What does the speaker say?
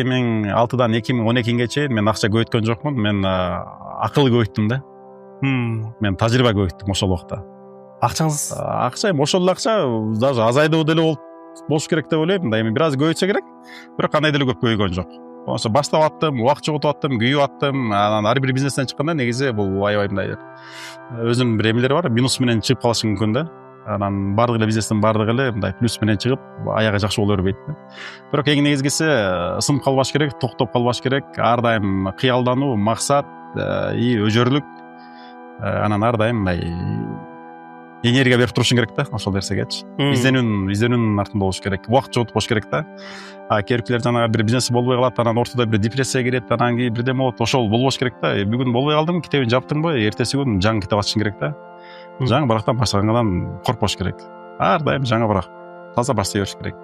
2006-дан 2012-ге чейин мен акча көбөйткөн жокмун, мен акыл көбөйттүм да. Мен тажрыйба көбөйттүм ошол убакта. Акчаңыз? Акча ошол акча даже азайдуу деле болуш керек деп ойлойм да. Эми бир аз көбөйтсө керек, бирок кандай деле көп көбөйгөн жок. Ошо баштап аттым, убакыт жоготуп аттым, күйүп аттым. Анан ар бир бизнестен чыкканда негизи бул аябай мындай өзүнүн бир эмелери бар, минус менен чыгып калышы мүмкүн да. Анан баардык эле бизнестин баардыгы эле мындай плюс менен чыгып, аягы жакшы боло бербейт да. Бирок эң негизгиси сынып калбаш керек, токтоп калбаш керек. Ар дайым кыялдануу, максат, өжөрлүк, анан ар дайым мындай энергия берип турушуң керек да ошол нерсегечи. Изденүүнүн артында болуш керек. Убакыт жоготуп болуш керек да. Кейбиркилер жанагы бир бизнеси болбой калат, анан ортодо бир депрессия кирет, анан кийин бирдеме болот. Ошол болбош керек да. Бүгүн болбой калдың, китебин жаптыңбы, эртеси күн жаңы китеп ачышың керек да. Жаңы барактан баштагандан коркпош керек. Ар дайым жаңы барак таза баштай бериш керек.